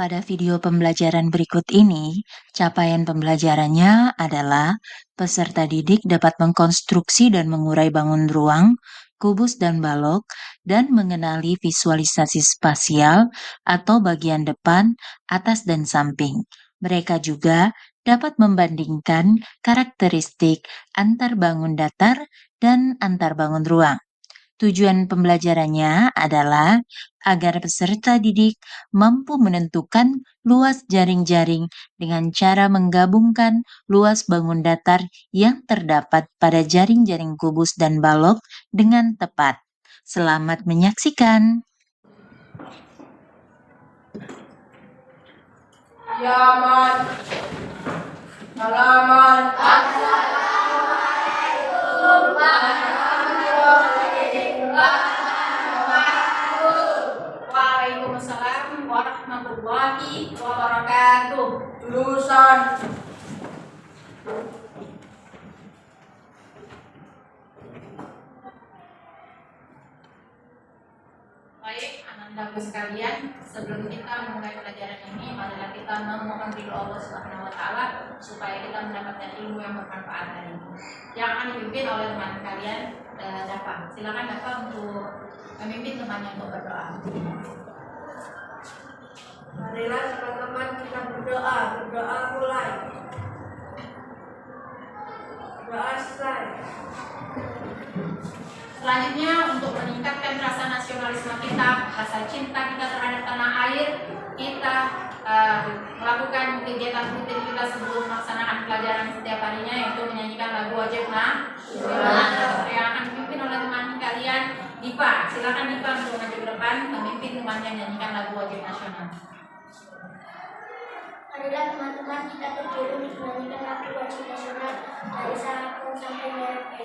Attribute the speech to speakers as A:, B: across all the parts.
A: Pada video pembelajaran berikut ini, capaian pembelajarannya adalah peserta didik dapat mengkonstruksi dan mengurai bangun ruang, kubus dan balok, dan mengenali visualisasi spasial atau bagian depan, atas, dan samping. Mereka juga dapat membandingkan karakteristik antar bangun datar dan antar bangun ruang. Tujuan pembelajarannya adalah agar peserta didik mampu menentukan luas jaring-jaring dengan cara menggabungkan luas bangun datar yang terdapat pada jaring-jaring kubus dan balok dengan tepat. Selamat menyaksikan.
B: Yaman, halaman, Waalaikumsalam warahmatullahi wabarakatuh. Jurusan baik, anak-anakku sekalian, sebelum kita memulai pelajaran ini, marilah kita memohon ridho Allah Subhanahu wa taala supaya kita mendapatkan ilmu yang bermanfaat hari ini. Yang akan dipimpin oleh teman kalian, Dafa. Silakan Dafa untuk memimpin temannya untuk berdoa.
C: Marilah teman-teman kita berdoa mulai. Doa selesai.
B: Selanjutnya, untuk meningkatkan rasa nasionalisme kita, rasa cinta kita terhadap tanah air, kita melakukan kegiatan rutin kita sebelum melaksanakan pelajaran setiap harinya, yaitu menyanyikan lagu wajib yang akan dipimpin oleh teman kalian, Diva. Silakan Diva untuk maju ke depan, memimpin temannya menyanyikan lagu wajib nasional.
C: Marilah teman-teman kita terjun menyanyikan lagu wajib nasional dari Sabang sampai Merauke.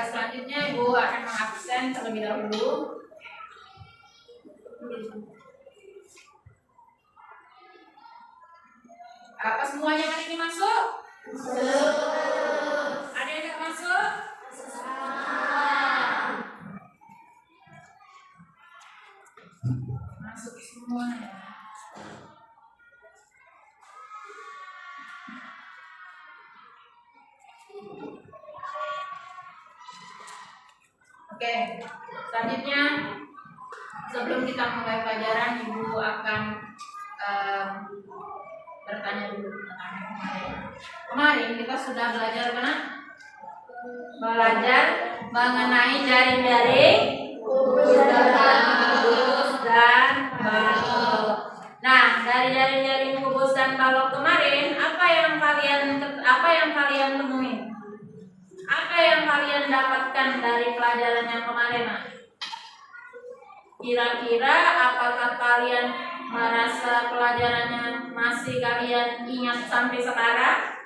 B: Selanjutnya Ibu akan mengabsen terlebih dahulu. Apa semuanya hari ini masuk? Ada yang tidak masuk? Masuk semua ya. Oke, selanjutnya sebelum kita mulai pelajaran, Ibu akan bertanya dulu tentang kemarin kita sudah belajar mengenai jaring-jaring kubus dan balok. Nah, dari jaring-jaring kubus dan balok kemarin, apa yang kalian temuin? Apa yang kalian dapatkan dari pelajaran yang kemarin? Kira-kira apakah kalian merasa pelajarannya masih kalian ingat sampai sekarang?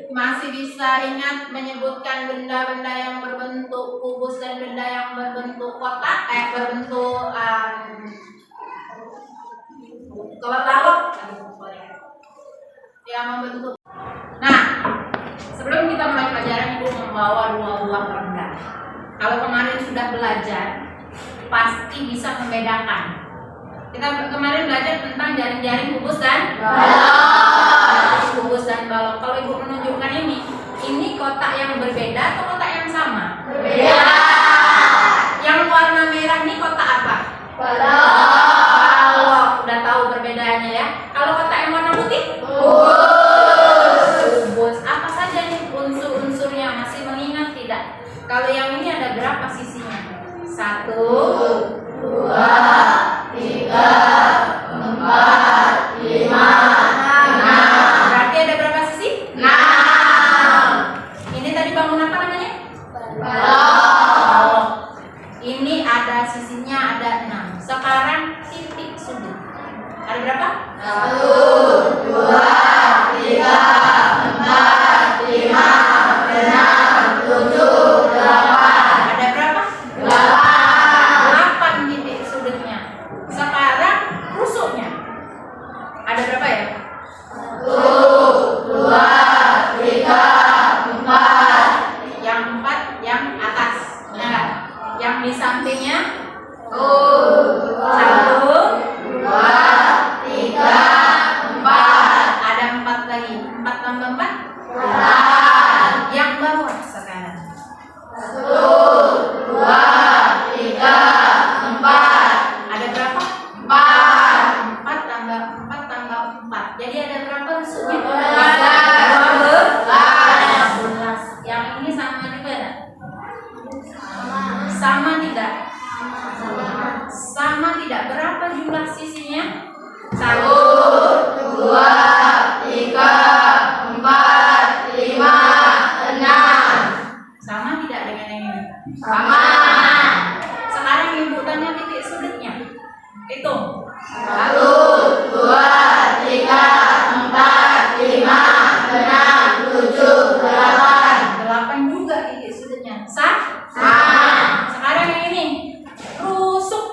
B: Masih bisa ingat menyebutkan benda-benda yang berbentuk kubus dan benda yang berbentuk kotak, berbentuk balok yang membentuk. Nah, sebelum kita mulai pelajaran, Ibu membawa 2 buah perda. Kalau kemarin sudah belajar, pasti bisa membedakan. Kita kemarin belajar tentang jaring-jaring kubus dan balok. Kubus dan balok. Kalau Ibu menunjukkan ini kotak yang berbeda atau kotak yang sama? Berbeda. Yang warna merah ini kotak apa? Balok. Udah tahu perbedaannya ya. Kalau kotak yang warna putih? Kubus. Apa saja nih unsur-unsurnya? Masih mengingat tidak? Kalau yang ini ada berapa sisinya? 1, 2, 3, 4, 5, 6. Berarti ada berapa sisi? 6. Ini tadi bangun apa namanya? Balok. Ini ada sisinya ada 6. Sekarang titik sudut. Ada berapa? 1, 2, 3, 4, 5, 6, 7, 8. Ada berapa? 8 titik sudutnya. Sekarang rusuknya. Ada berapa ya? 1, 2, 3, 4. Yang 4 yang atas. Ya kan? Yang di sampingnya 1, 2, 3, 4. Ada 4 lagi. 4 tambah 4? 8. Yang bawah sekarang. 1, 2, 3, 4. Ada berapa? 4. 4 tambah 4 tambah 4. Jadi ada berapa rusuknya? 12. Yang ini sama juga enggak? Sama tidak? Sama tidak? Berapa jumlah sisinya? 1, 2, 3, 4, 5, 6. Sama tidak dengan yang ini? Sama. Sekarang Ibu tanya titik sudutnya. Hitung. 1, 2, 3, 4, 5, 6, 7, 8. 8 juga titik sudutnya. Sama. Sekarang yang ini. Rusuk.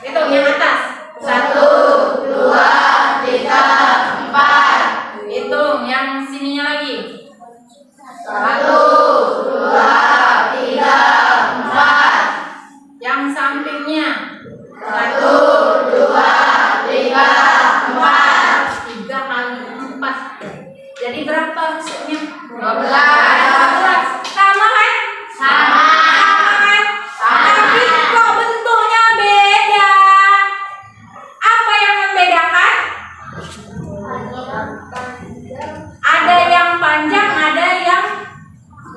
B: Hitung yang atas. 1, 2, 3, 4. Hitung yang sininya lagi. 1, 2, 3, 4. Yang sampingnya. 1, 2, 3, 4. 3 kali 4. Jadi berapa rusuknya? 12. Sama kan? Sama kan? Tapi kok bentuknya beda? Apa yang membedakan? Ada yang panjang, ada yang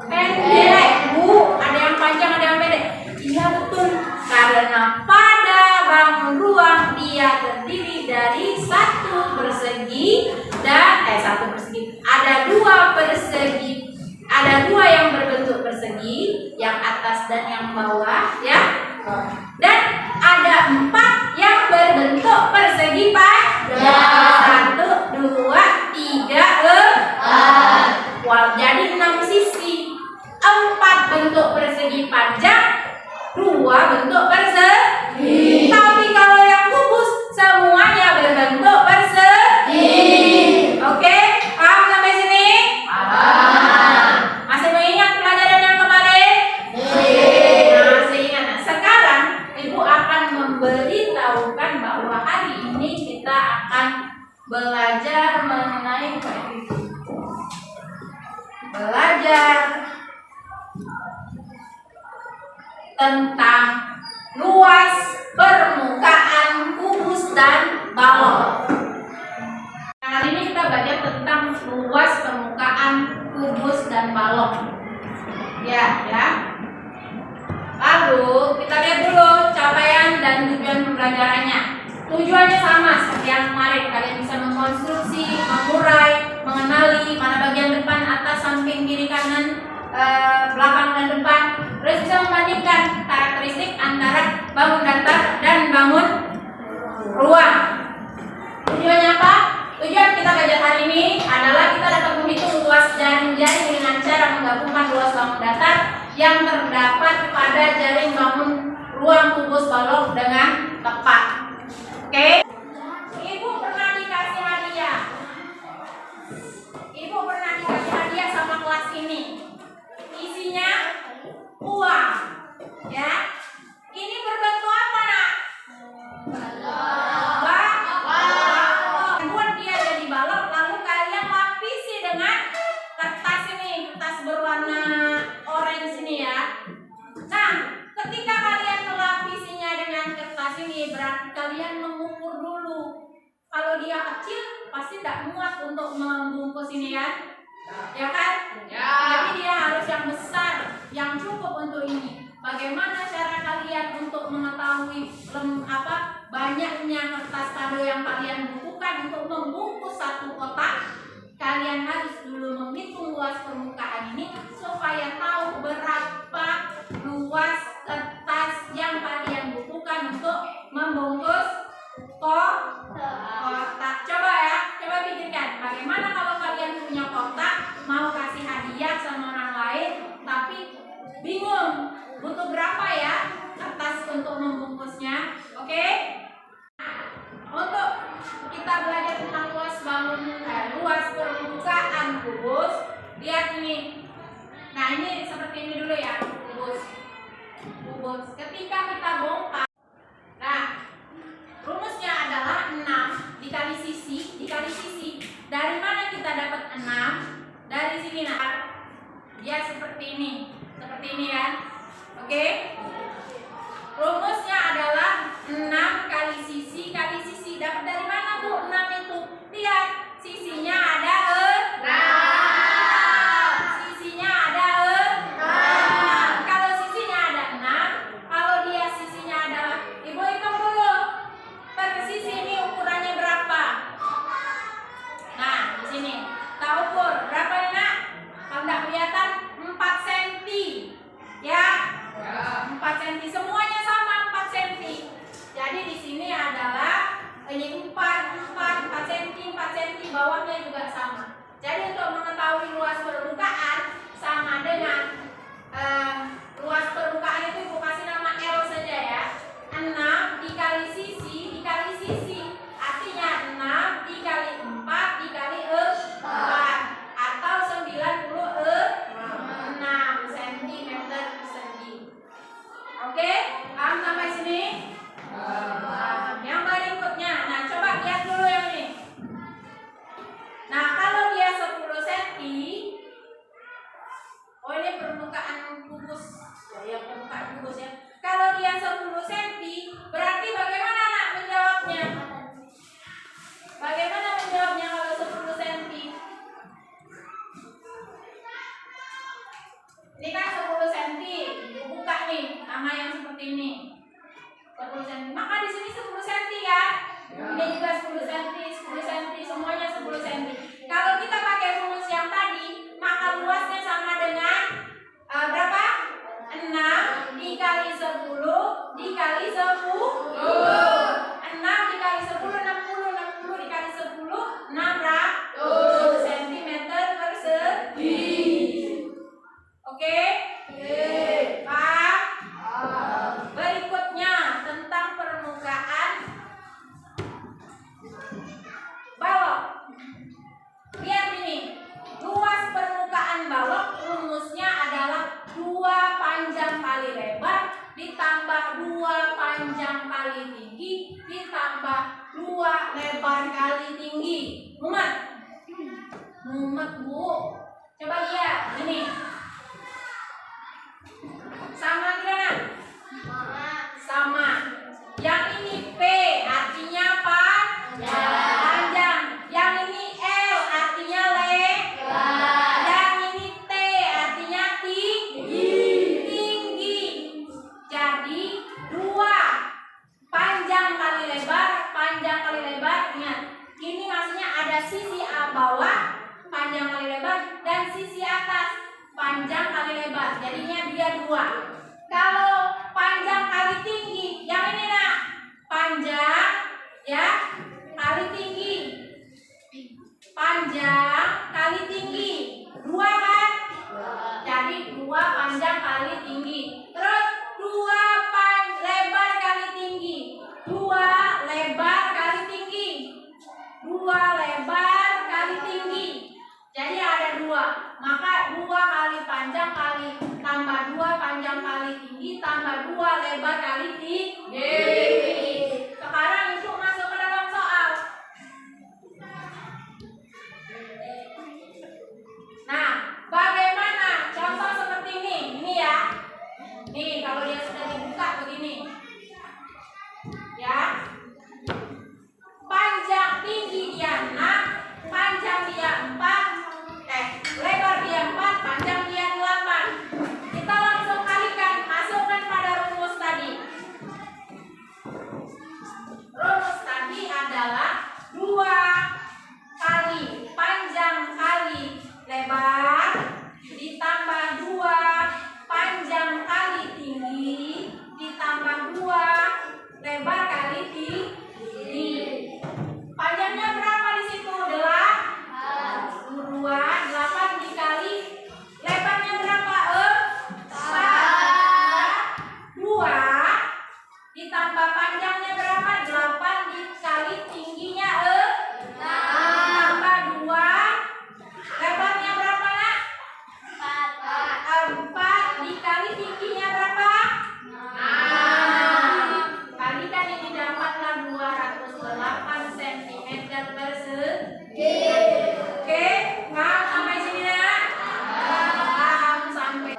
B: pendek. Bu, ada yang panjang, ada yang pendek. Iya betul. Karena pada bangun ruang dia terdiri dari satu persegi dan satu persegi. Ada 2 persegi. Ada 2 yang berbentuk persegi, yang atas dan yang bawah, ya. Dan ada 4 yang berbentuk persegi panjang. 1, 2, 3, 4. Wow, jadi 6 sisi. 4 bentuk persegi panjang, 2 bentuk persegi. Tapi kalau yang kubus semuanya berbentuk persegi. Oke, paham sampai sini? Paham. Masih mengingat pelajaran yang kemarin? Masih ingat. Nah, sekarang Ibu akan memberitahukan bahwa hari ini kita akan belajar mengenai tentang luas permukaan kubus dan balok. Kali ini kita belajar tentang luas permukaan kubus dan balok. Ya. Lalu kita lihat dulu capaian dan tujuan pembelajarannya. Tujuannya sama seperti yang kemarin. Kalian bisa mengkonstruksi, mengurai, mengenali mana bagian depan, atas, samping, kiri, kanan, belakang dan depan. terus bisa membandingkan karakteristik antara bangun datar dan bangun ruang. Tujuannya apa? Tujuan kita belajar hari ini adalah kita dapat menghitung luas jaring-jaring dengan cara menggabungkan luas bangun datar yang terdapat pada jaring bangun ruang kubus balok dengan tepat. Oke? Ibu pernah dikasih hadiah. Ibu pernah dikasih hadiah sama kelas ini. Isinya uang. Ya. Ini berbentuk apa, Nak? Buat dia jadi balok, lalu kalian lapisi dengan kertas ini, kertas berwarna orange ini ya. Nah, ketika kalian melapisinya dengan kertas ini, berarti kalian mengukur dulu. Kalau dia kecil, pasti tidak muat untuk membungkus ini kan? Ya kan? Ya. Jadi dia harus yang besar, yang cukup untuk ini. Bagaimana cara kalian untuk mengetahui banyaknya kertas kado yang kalian bukukan untuk membungkus satu kotak? Kalian harus dulu menghitung luas permukaan ini supaya tahu berapa luas kertas yang kalian bukukan untuk membungkus kotak. Coba ya, coba pikirkan bagaimana kalau kalian punya kotak mau kasih hadiah sama orang lain tapi bingung butuh berapa ya kertas untuk membungkusnya. Oke? Untuk kita belajar tentang luas permukaan kubus, lihat ini. Nah, ini seperti ini dulu ya, kubus. Ketika kita bongkar, nah, rumusnya adalah 6 dikali sisi. Dari mana kita dapat 6? Dari sini, nah. Dia seperti ini kan? Oke? Rumusnya adalah 6 kali sisi. Dapat dari mana Bu 6 itu? Lihat, sisinya ada 6. Sisinya ada 6. Kalau sisinya ada 6, kalau dia sisinya adalah, Ibu hitung dulu. Per sisi ini ukurannya berapa? Nah, di sini. Kita ukur berapa ya, Nak? Kalau tidak kelihatan 4 cm. Ya? 4 cm, semuanya sama 4 cm. Jadi di sini adalah ini 4 cm, bawahnya juga sama. Jadi untuk mengetahui luas permukaan sama dengan luas permukaan itu Ibu kasih nama L saja ya. 6 dikali sisi. Artinya 6 dikali 4 dikali 4 atau 96 cm persegi. Oke, paham sampai sini? Yang berikutnya, nah coba lihat dulu yang ini. Nah, kalau dia 10 cm, oh ini permukaan kubus. Ya, permukaan kubus ya. Kalau dia 10 cm, berarti bagaimana Nak menjawabnya? Bagaimana menjawabnya kalau 10 cm? Ini kan 10 cm, buka nih, nama yang seperti ini. 10 cm. Maka di sini 10 cm ya. Ini juga 10 cm, semuanya 10 cm. Kalau kita pakai rumus yang tadi, maka luasnya sama dengan berapa? 6 dikali 10 dikali 10. 6 dikali 10 60 dikali 10 600 cm persegi. Oke? Pak. Berikutnya tentang permukaan balok. Lihat ini. Luas permukaan balok rumusnya adalah 2 panjang kali lebar ditambah 2 panjang kali tinggi ditambah 2 lebar kali tinggi. Mumet Bu. Coba lihat ini. Sama tidak? Sama. Yang ini P artinya apa? Panjang. Yang ini L artinya lebar. Yang ini T artinya tinggi. Jadi 2 panjang kali lebar. Ingat, ini maksudnya ada sisi bawah panjang kali lebar dan sisi atas panjang kali lebar, jadinya dia 2. Kalau panjang kali tinggi, yang ini nak, panjang ya kali tinggi, panjang kali tinggi, 2 kan? Jadi 2 panjang kali tinggi. Terus 2 lebar kali tinggi, 2 lebar kali tinggi, 2 lebar kali tinggi. Jadi ada 2, maka 2 kali panjang kali tambah 2 panjang kali tinggi tambah 2 lebar kali tinggi. Sekarang itu masuk ke dalam soal. Nah, bagaimana contoh seperti ini? Ini ya. Nih, kalau dia sudah dibuka begini. Ya. Panjang tinggi dia 6, panjang dia 4, lebar dia 4, panjang dia 8. Kita langsung kalikan, masukkan pada rumus tadi. Rumus tadi adalah 2 kali panjang kali lebar ditambah 2 panjang kali tinggi ditambah 2 lebar kali tinggi. Panjangnya berapa di situ? 2, 8 dikali lebarnya berapa? 4. 2 ditambah panjangnya berapa? 8 dikali tingginya 6. Tambah 2 lebarnya berapa nak? 4 dikali tingginya berapa? 6. Kalikan ini dapatlah 208 cm persegi. Oke, paham sampai sini nak? Paham sampai.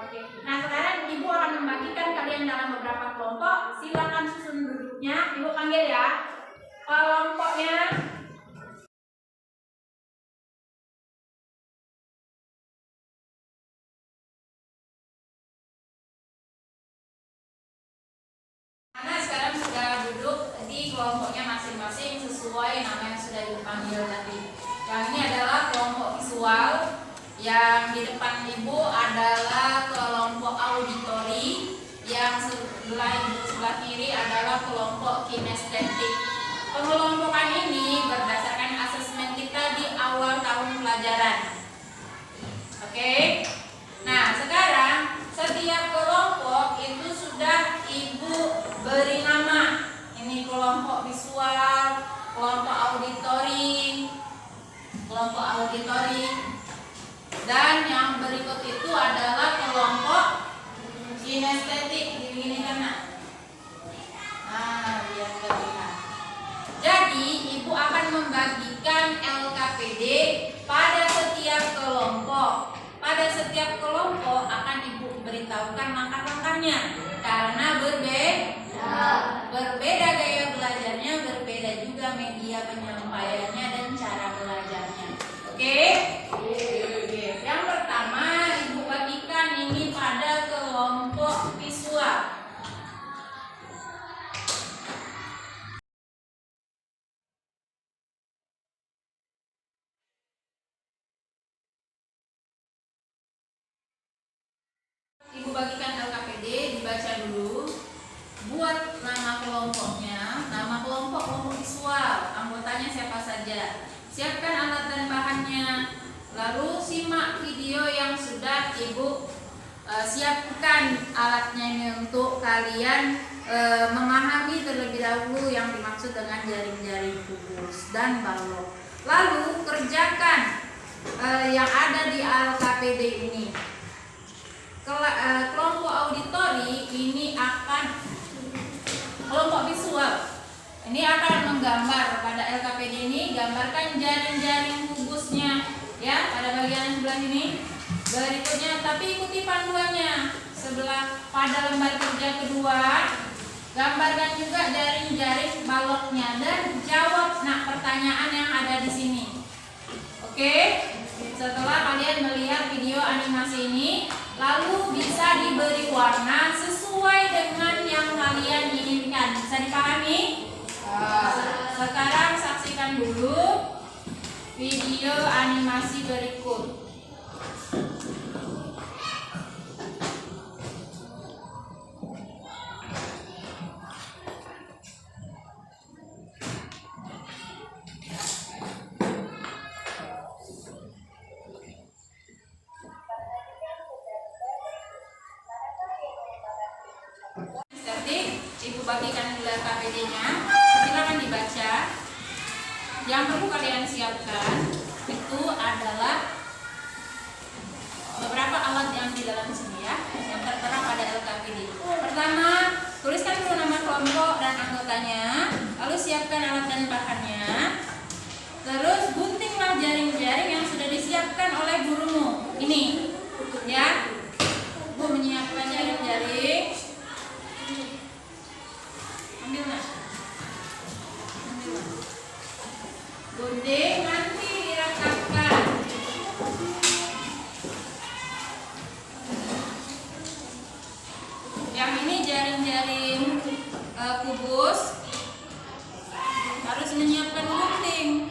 B: Nah, sekarang ibu akan membagikan kalian dalam beberapa kelompok. Silakan susun duduknya. Ibu panggil ya. Kelompoknya. Karena sekarang sudah duduk di kelompoknya masing-masing sesuai nama yang sudah dipanggil tadi. Yang ini adalah kelompok visual, yang di depan ibu adalah kelompok auditori, yang sebelah kiri adalah kelompok kinestetik. Pengelompokan ini berdasarkan asesmen kita di awal tahun pelajaran. Oke. Nah, sekarang setiap kelompok itu sudah ibu beri nama. Ini kelompok visual, kelompok auditori, dan yang berikut itu adalah kelompok kinestetik. Ini kena. Nah, biar terlihat. Jadi ibu akan membagikan LKPD pada setiap kelompok. Pada setiap kelompok akan ibu beritahukan langkah-langkahnya, karena berbeda gaya belajarnya, berbeda juga media penyampaiannya dan cara belajarnya. Oke? Yang pertama ibu bagikan ini pada kelompok visual. Ibu bagikan LKPD, dibaca dulu. Buat nama kelompoknya, nama kelompok visual, anggotanya siapa saja. Siapkan alat dan bahannya. Lalu simak video yang sudah ibu siapkan alatnya ini untuk kalian memahami terlebih dahulu yang dimaksud dengan jaring-jaring kubus dan balok. Lalu kerjakan yang ada di LKPD ini. Kelompok auditori ini akan, kelompok visual ini akan menggambar pada LKPD ini, gambarkan jaring-jaring kubusnya ya pada bagian sebelah ini. Berikutnya, tapi ikuti panduannya. Sebelah pada lembar kerja kedua, gambarkan juga jaring-jaring baloknya dan jawab pertanyaan yang ada di sini. Oke? Setelah kalian melihat video animasi ini, lalu bisa diberi warna sesuai dengan yang kalian inginkan. Bisa dipahami? Sekarang saksikan dulu video animasi berikut. Tertib, Ibu bagikan dulu KPD-nya. Silakan dibaca. Yang perlu kalian siapkan itu adalah beberapa alat yang di dalam sini ya, yang tertera pada LKPD. Pertama, tuliskan dulu nama kelompok dan anggotanya, lalu siapkan alat dan bahannya. Terus guntinglah jaring-jaring yang sudah disiapkan oleh gurumu. Ini, ya, Bu menyiapkan jaring-jaring. Ambil nak. Gunting nanti dirakatkan. Yang ini jaring-jaring kubus harus menyiapkan gunting.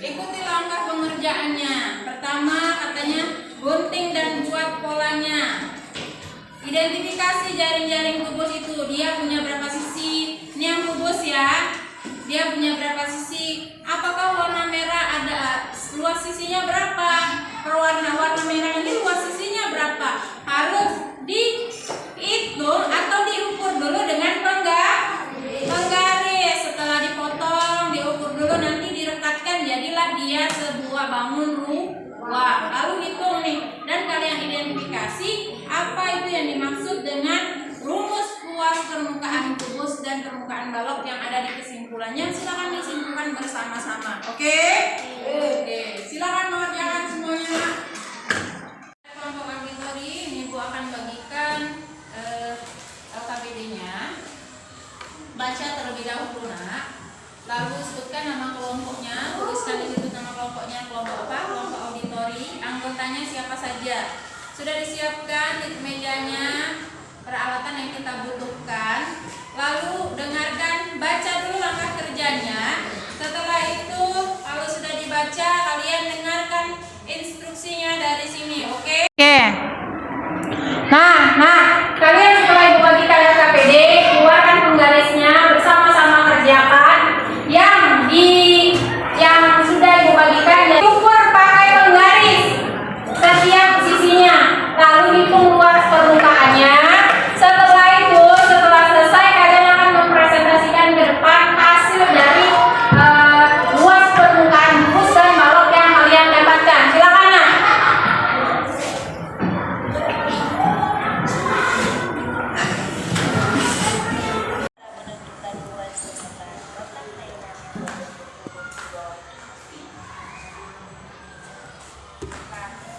B: Ikuti langkah pengerjaannya. Pertama katanya gunting dan buat polanya. Identifikasi jaring-jaring kubus itu. Dia punya berapa sisi? Ini yang kubus ya. Dia punya berapa sisi? Apakah warna merah ada luas sisinya berapa? Warna merah ini luas sisinya berapa? Harus dihitung atau diukur dulu dengan penggaris. Setelah dipotong, diukur dulu, nanti direkatkan, jadilah dia sebuah bangun ruang. Lalu hitung nih, dan kalian identifikasi apa itu yang dimaksud dengan rumus luas permukaan kubus dan permukaan balok yang ada di kesimpulannya. Silakan disimpulkan bersama-sama. Oke? Oke. Silakan mengerjakan semuanya. Kelompok auditori, ini Bu akan bagikan LKPD-nya. Baca terlebih dahulu nak. Lalu sebutkan nama kelompoknya, tuliskan di situ nama kelompoknya, kelompok apa? Kelompok auditori. Anggotanya siapa saja? Sudah disiapkan di mejanya peralatan yang kita butuhkan. Lalu dengarkan, baca dulu langkah kerjanya. Setelah itu, kalau sudah dibaca, kalian dengarkan instruksinya dari sini, oke? Oke. Nah, kalian setelah Ibu bagikan LKPD, keluarkan penggarisnya, bersama-sama kerjakan. Yang sudah Ibu bagikan, ukur pakai penggaris setiap sisinya. Lalu hitung luas permukaannya. Setelah itu, setelah selesai, kalian akan mempresentasikan ke depan hasil dari luas permukaan kubus dan balok yang kalian dapatkan. Silakan nak.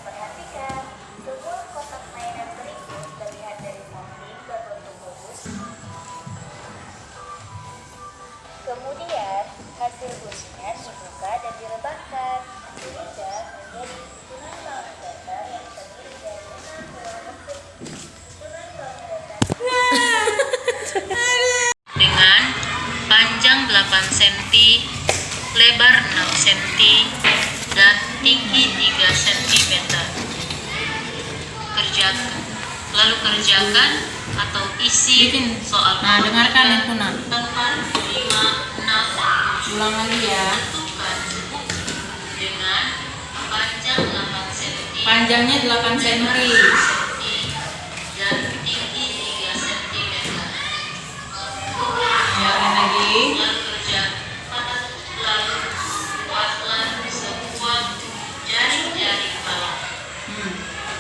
C: Perhatikan, sebuah kotak mainan berikut terlihat dari samping berbentuk kubus. Kemudian, hasil guntingan dibuka dan direbahkan hingga menjadi susunan kaos datar yang terdiri dari 6 kelompok kecil. Susunan kaos datar
A: Dengan panjang 8 cm, lebar 6 cm, dan tinggi 3 cm. Kerjakan atau isi soal.
B: Nah, dengarkan itu nak.
A: 4, 5, 6,
B: Ulang lagi ya.
A: tentukan dengan panjang 8 cm.
B: Panjangnya 8 cm.
A: Dan tinggi 3 cm.
B: Dengarkan lagi.
A: Lalu buatlah sebuah jaring-jaring balok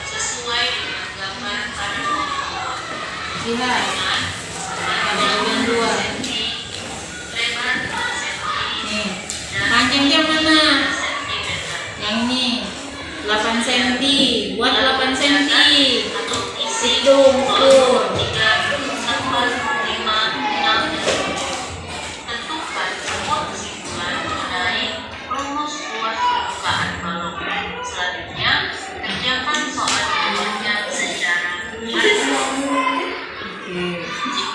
A: sesuai dengan gambar pada nomor.
B: Lihat. Ada bagian 2.
A: Lebar 4 cm.
B: Nih. Panjangnya mana? Yang ini. 8 cm. Buat 8 cm.
A: Atau isi
B: Hitung, ukur.
A: 3, 4, 5, 6. Tentukan sebuah kesimpulan mengenai rumus luas permukaan balok. Selanjutnya, kerjakan soal jawabannya secara manual.
B: Oke.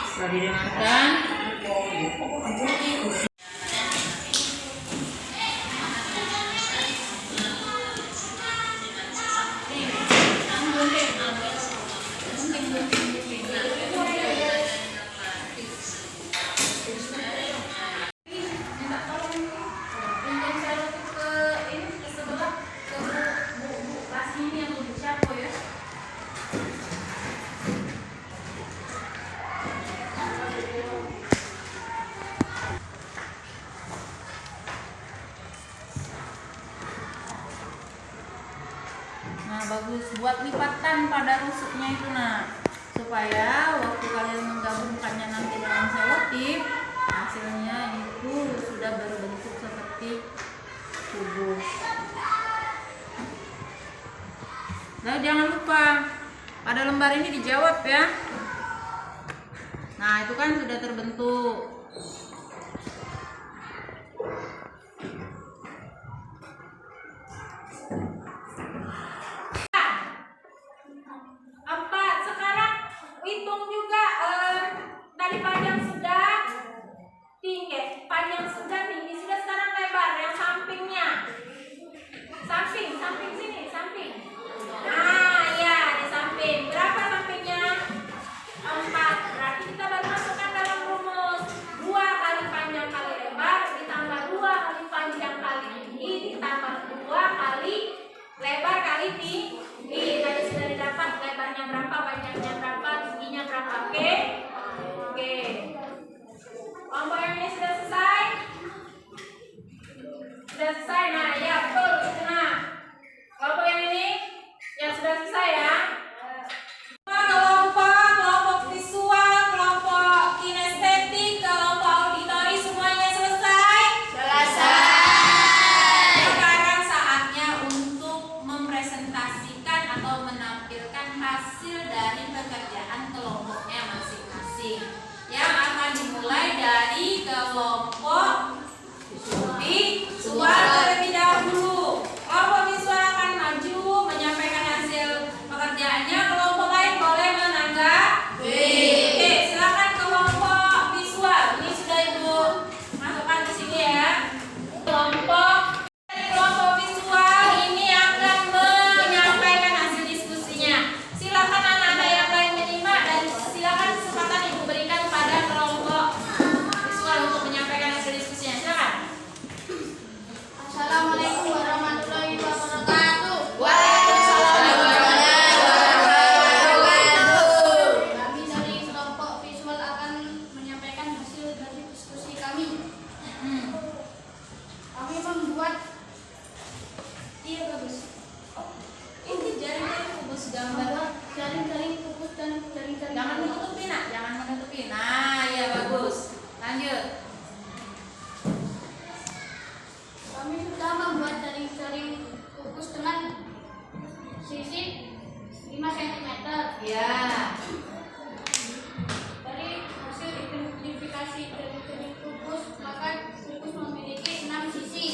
B: Setelah didengarkan. buat lipatan pada rusuknya itu supaya waktu kalian menggabungkannya nanti dengan selotip, hasilnya itu sudah berbentuk seperti kubus. Nah, jangan lupa pada lembar ini dijawab ya. Nah, itu kan sudah terbentuk. Sekarang hitung juga dari panjang sudah tinggi, sudah sekarang lebar yang sampingnya. Samping sini, samping. Nah, ya di samping. Berapa sampingnya? 4. Berarti kita baru masukkan dalam rumus 2 kali panjang kali lebar ditambah 2 kali panjang kali tinggi ditambah 2 kali lebar kali tinggi. Tadi sudah didapat lebarnya berapa, panjangnya berapa, tingginya berapa. Oke? Oke. Kelompok yang ini sudah selesai? Sudah selesai. Nah, ya betul itu kelompok yang ini yang sudah selesai ya. Kelompok visual, kelompok kinestetik, kelompok auditori semuanya selesai? Selesai. Sekarang saatnya untuk mempresentasikan atau menampilkan hasil dari pekerjaan kelompoknya masing-masing. Yang akan dimulai dari kelompok visual terlebih dahulu. Kelompok visual akan maju menyampaikan hasil pekerjaannya. Kelompok lain boleh menanggapi. Oke, silakan kelompok visual. Ini sudah Ibu masukkan di sini ya. Kelompok visual ini akan menyampaikan hasil diskusinya. Silakan anak-anak yang lain menyimak dan silakan kesempatan Ibu berikan pada kelompok visual untuk menyampaikan hasil diskusinya. Silakan.
D: Assalamualaikum warahmatullahi wabarakatuh.
B: Waalaikumsalam warahmatullahi wabarakatuh.
D: Kami dari kelompok visual akan menyampaikan hasil dari diskusi kami. Kami membuat
B: Iya bagus. Ini jaring-jaring kubus gambar.
D: jaring-jaring kubus dan jaring-jaring.
B: Jangan menutupi jangan menutupi. Nah, ya bagus. Lanjut.
D: Kami sudah membuat jaring-jaring kubus dengan sisi 5 cm.
B: Ya.
D: Dari hasil identifikasi jaring-jaring kubus, maka kubus memiliki 6 sisi.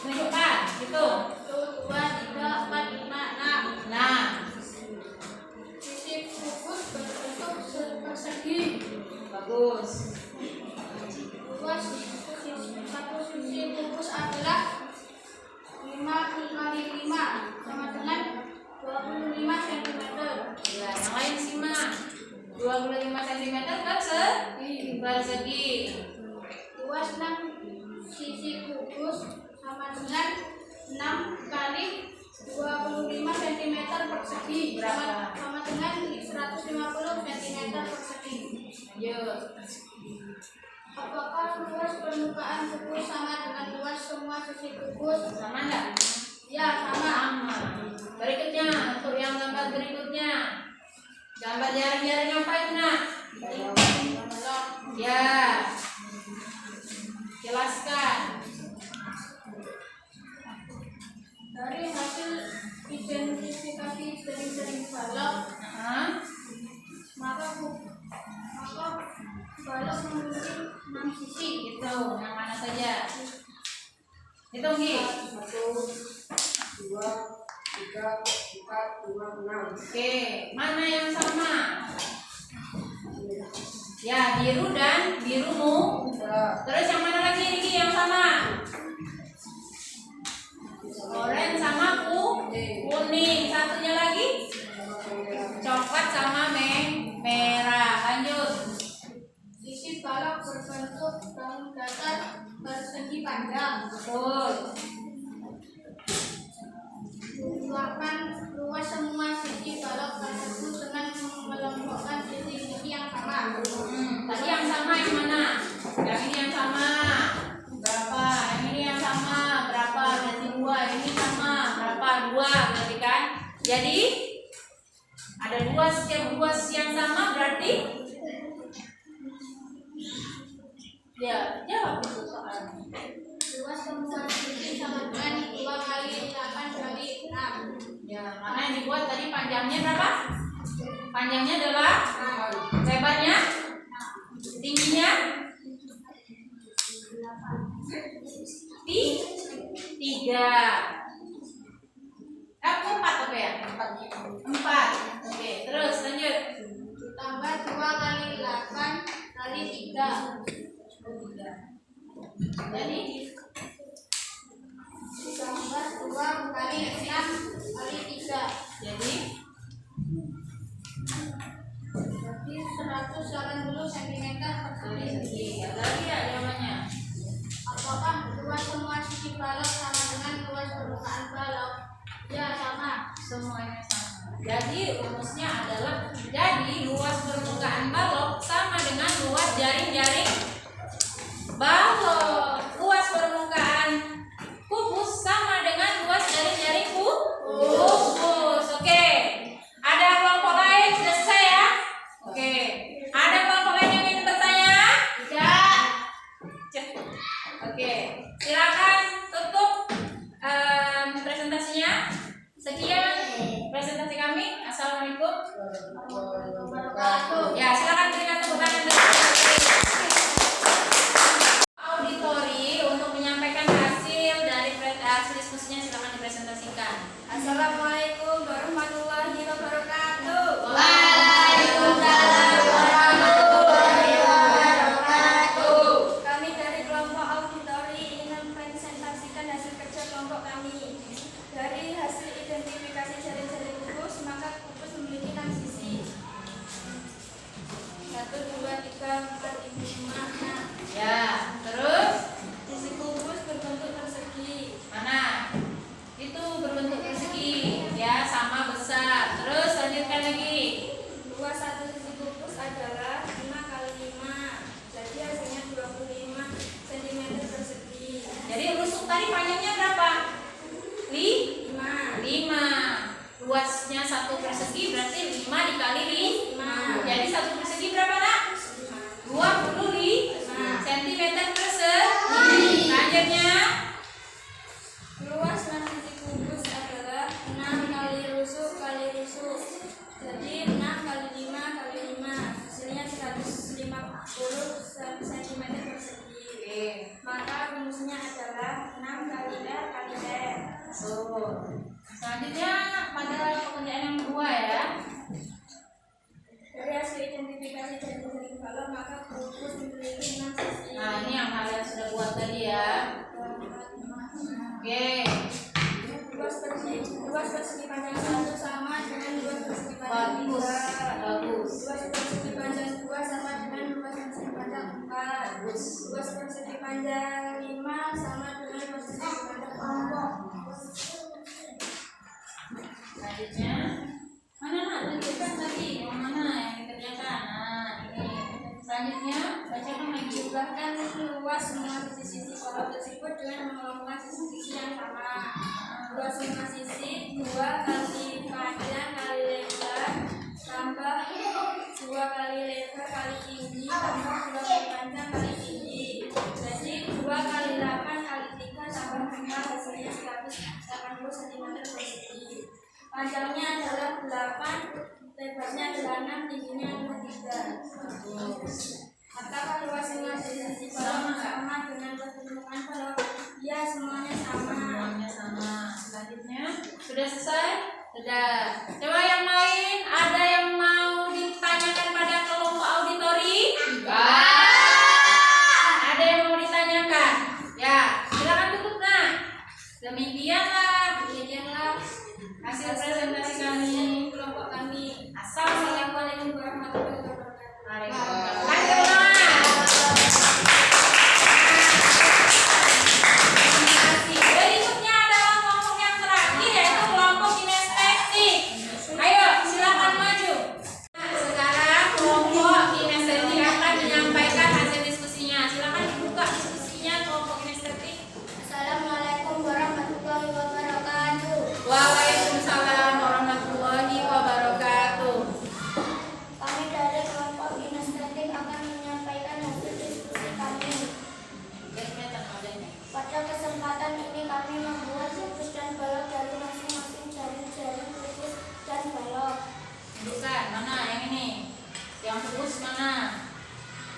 B: Tunjukkan. Hitung.
D: 1, 2, 3, 4, 5, 6.
B: Nah,
D: Sisi kubus berbentuk persegi.
B: bagus.
D: Satu sisi kubus adalah 5 kali 5 sama dengan 25 cm.
B: Ya, yang lain simak. 25 cm persegi.
D: Luas 6 sisi kubus sama dengan 6 kali 25 cm persegi
B: Berapa?
D: sama dengan 150 cm persegi.
B: Lanjut.
D: Apakah luas permukaan kubus sama dengan luas semua sisi kubus?
B: Sama enggak?
D: Ya, sama.
B: Sama. Berikutnya, untuk yang gambar berikutnya. Gambar jaring-jaring apa itu, Nak? Ya. Jelaskan.
D: Dari hasil identifikasi jaring-jaring balok, maka balok memiliki 6 sisi.
B: Hitung yang mana saja? Hitung, Gi.
E: 1, 2, 3, 4, 5, 6.
B: Oke, mana yang sama? Ya, biru dan birumu. Terus yang mana lagi, Riki, yang sama? Orange sama kuning. Satunya lagi? Coklat sama merah. Lanjut.
D: Sisi balok berbentuk daun datar persegi panjang.
B: Betul.
D: Tuangkan luas semua sisi balok tersebut dengan mengelompokkan sisi-sisi yang sama.
B: Tadi yang sama yang mana? Yang ini yang sama. Berapa? Yang ini yang sama. Berapa? Berarti 2. Ini sama. Berapa? 2. Berarti kan? Jadi Ada luas, setiap luas yang sama berarti ya jawab itu soalnya.
D: Luas semua sisi sama dengan 2 kali 8 kali 6.
B: Ya, mana yang dibuat tadi panjangnya berapa? Panjangnya adalah lebarnya, tingginya tiga. 4 apa ya? 4. Oke, terus lanjut.
D: Tambah 2 kali 8 kali 3.
B: Jadi
D: Tambah 2 kali 6 kali 3.
B: jadi
D: Berarti 180 cm persegi.
B: ada lagi ya jawabannya?
D: Apakah luas semua sisi balok sama dengan luas permukaan balok? Ya, sama.
B: Semuanya sama. Jadi rumusnya adalah jadi luas permukaan balok sama dengan luas jaring-jaring balok. Luas permukaan kubus sama dengan luas jaring-jaring kubus. Oke. Ada kelompok lain sudah selesai ya? Oke. Ada kelompok lain yang ingin bertanya? Tidak. Oke. Silakan tutup presentasinya. Sekian presentasi kami. Assalamualaikum. Ya, silakan berikan tepuk tangan dulu. Auditori untuk menyampaikan hasil dari hasil diskusinya silakan dipresentasikan.
D: Assalamualaikum warahmatullahi wabarakatuh.
B: Waalaikumsalam warahmatullahi wabarakatuh.
D: Kami dari kelompok auditori ingin mempresentasikan hasil kerja kelompok kami. Dari hasil identifikasi jaring-jaring kubus, maka kubus memiliki 6 sisi. 1, 2, 3, 4, 5, 6.
B: Ya, terus
D: Sisi kubus berbentuk persegi.
B: mana? Itu berbentuk persegi, ya sama besar. Terus lanjutkan lagi.
D: Luas satu sisi kubus adalah 5 kali 5. Jadi hasilnya 25 cm persegi.
B: Jadi rusuk tadi panjangnya berapa?
D: 5.
B: 5. Luasnya 1 persegi berarti 5 dikali 5. Jadi 1 persegi berapa nak? 25 cm persegi. Selanjutnya
D: Luas sisi kubus adalah 6 kali rusuk kali rusuk. Jadi 6 kali 5 kali 5. Hasilnya 150 cm persegi.
B: oke.
D: Maka rumusnya adalah 6 kali R kali R.
B: Selanjutnya pada pekerjaan yang kedua ya.
D: Dari hasil identifikasi jaring-jaring balok, maka kubus memiliki 6 sisi.
B: Nah, ini yang kalian sudah buat tadi ya. Oke.
D: Luas persegi panjang 1 sama dengan luas persegi panjang 2.
B: Bagus.
D: Luas persegi panjang 2 sama dengan luas persegi panjang 4. Luas persegi panjang 5 sama dengan luas persegi panjang 4.
B: Selanjutnya mana nak? Tunjukkan tadi yang mana yang dikerjakan. Nah, ini. Selanjutnya bacakan lagi.
D: Jumlahkan luas semua sisi-sisi kolom tersebut dengan mengelompokkan sisi-sisi yang sama. Luas semua sisi 2 kali panjang kali lebar tambah 2 kali lebar kali tinggi tambah 2 kali panjang kali tinggi. Jadi 2 kali 8 kali 3 tambah 4 hasilnya 180 cm persegi. Panjangnya adalah 8, lebarnya adalah 6, tingginya adalah 3. Apakah luas semua sisi kolom sama dengan luas permukaan balok? Ya, semuanya sama.
B: Semuanya sama. Selanjutnya sudah selesai? Sudah. Coba yang lain ada yang mau ditanyakan pada kelompok auditori? Ada yang mau ditanyakan? Ya, silakan tutup nah. Demikianlah hasil presentasi kami.
D: Kelompok kami.
B: Assalamualaikum
D: Assalamualaikum warahmatullahi wabarakatuh.
B: warahmatullahi wabarakatuh. Terima kasih. Berikutnya adalah kelompok yang terakhir yaitu kelompok kinestetik. Ayo kubus mana?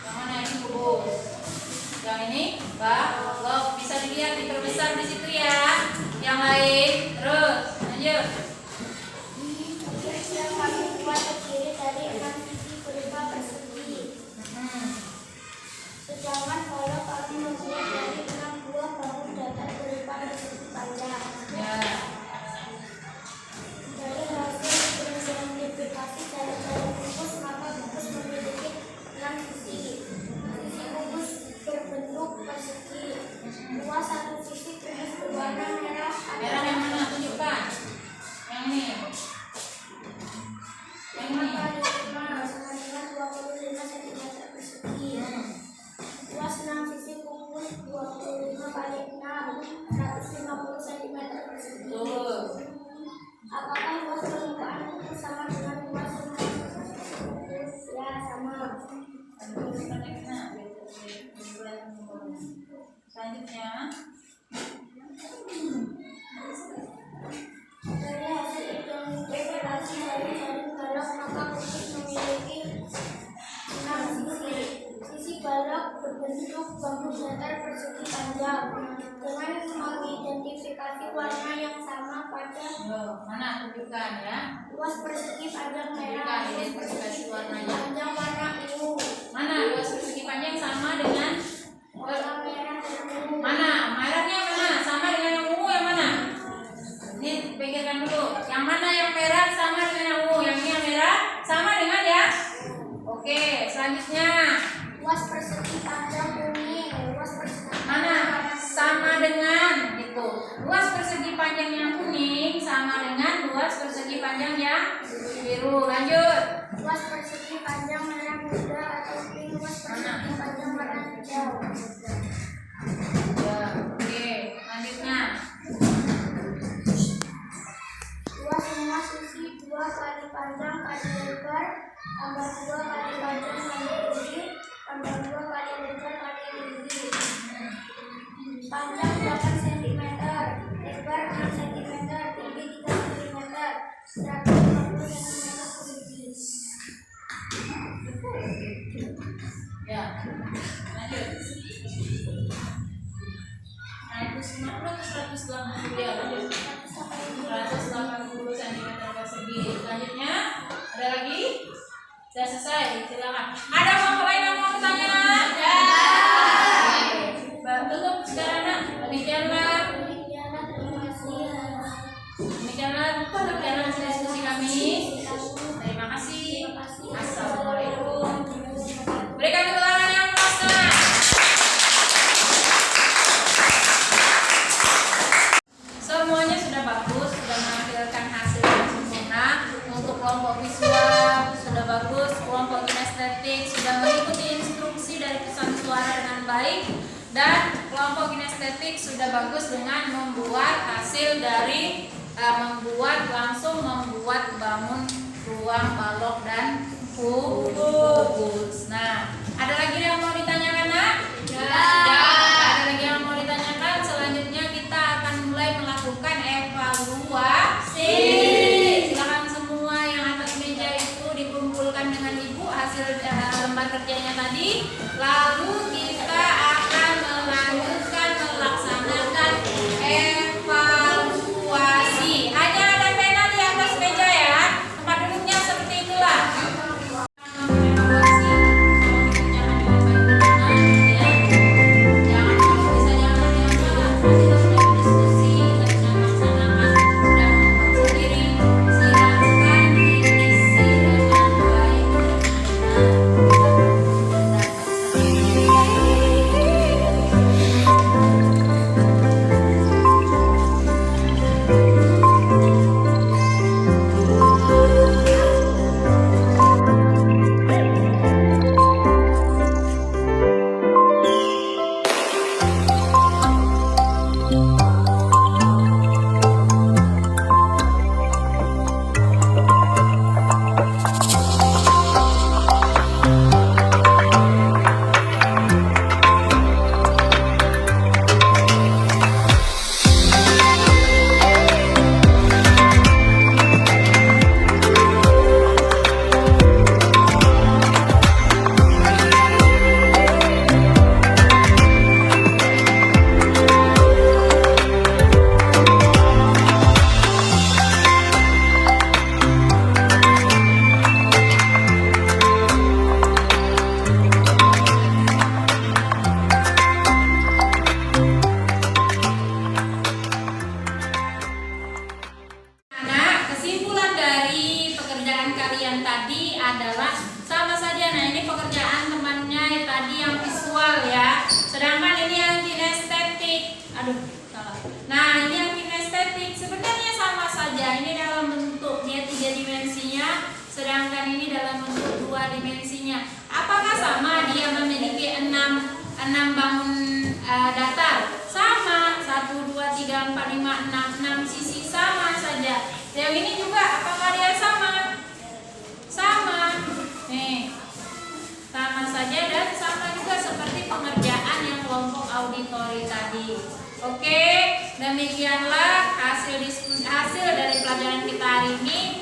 B: Yang mana ini kubus? Yang ini balok. Bisa dilihat diperbesar di situ ya. Yang lain terus lanjut.
C: Kubus yang kami buat terdiri dari 6 sisi berupa persegi. Sedangkan balok kami membuat dari 6 buah bahu datar berupa persegi panjang.
B: Ya.
C: Dari hasil identifikasi cara-cara kubus, maka kubus memiliki 6 sisi. Sisi kubus berbentuk persegi. Luas satu sisi kubus berwarna merah.
B: Merah yang mana? Tunjukkan. Yang ini. Yang ini.
C: 5 sama dengan 25 cm persegi. Luas 6 sisi kubus 25 kali 6 150 cm persegi.
B: Tuh.
C: Apakah luas permukaan kubus sama dengan luas kubus? Ya, sama.
B: Selanjutnya.
C: Dari hasil identifikasi dari jaring balok, maka kubus memiliki 6 sisi. Sisi balok berbentuk bahu datar persegi panjang. Dengan mengidentifikasi warna yang sama pada
B: Mana tunjukkan ya.
C: luas persegi panjang merah,
B: Tunjukkan identifikasi warnanya.
C: panjang warna ungu,
B: Mana luas persegi panjang sama dengan
C: warna merah dan ungu.
B: mana? Merahnya mana? Sama dengan yang ungu yang mana? Ini pikirkan dulu. Yang mana yang merah sama dengan yang ungu? Yang ini yang merah sama dengan ya? Oke, selanjutnya.
C: Luas persegi panjang kuning, luas persegi
B: Mana? Sama dengan gitu. Luas persegi panjang yang kuning sama dengan luas persegi panjang yang biru. Lanjut.
C: luas persegi panjang merah muda atau pink, luas persegi panjang warna hijau.
B: Ya, oke. Lanjutnya.
C: Luas semua sisi 2 kali panjang kali lebar tambah 2 kali panjang kali tinggi tambah 2 kali lebar kali tinggi. Panjang 8 cm, lebar 6 cm, tinggi 3 cm, 150 cm persegi.
B: Ya. Lanjut. Nah, itu 50 ke 180 ya. Lanjut. 180 cm persegi. Selanjutnya ada lagi? Sudah selesai. Silakan. Ada kelompok lain yang mau bertanya? Ya. Tutup sekarang. Demikianlah. Demikianlah pembelajaran diskusi kami. Terima kasih. Assalamualaikum. Berikan tepuk tangan yang puasnya. Semuanya sudah bagus, sudah menghasilkan hasil yang sempurna. Untuk kelompok visual sudah bagus, kelompok kinestetik sudah mengikuti instruksi dari pesan suara dengan baik, dan kelompok kinestetik sudah bagus dengan membuat hasil dari membuat bangun ruang balok dan kubus. Nah, ada lagi yang mau ditanyakan, Nak? Ada lagi yang mau ditanyakan? Selanjutnya kita akan mulai melakukan evaluasi. Silakan semua yang atas meja itu dikumpulkan dengan Ibu hasil lembar kerjanya tadi. Lalu kita akan melanjutkan melaksanakan evaluasi. Hanya ada pena di atas meja ya. Tempat duduknya seperti itulah. Evaluasi, jangan dilupain ya. Jangan kalau bisa jangan diambil. Kita sudah berdiskusi, kita sudah melaksanakan, sudah membuat sendiri. Silakan diisi dengan baik. kalian tadi adalah sama saja. Nah, ini pekerjaan temannya tadi yang visual ya. Sedangkan ini yang kinestetik. Aduh, salah. Nah, ini yang kinestetik sebenarnya sama saja. Ini dalam bentuk dia 3 dimensinya, sedangkan ini dalam bentuk 2 dimensinya. Apakah sama dia memiliki 6 bangun datar? Sama. 1, 2, 3, 4, 5, 6 sisi sama saja. Yang ini juga apakah dia sama? Sama. Nih. Sama saja dan sama juga seperti pengerjaan yang kelompok auditori tadi. Oke, demikianlah hasil dari pelajaran kita hari ini.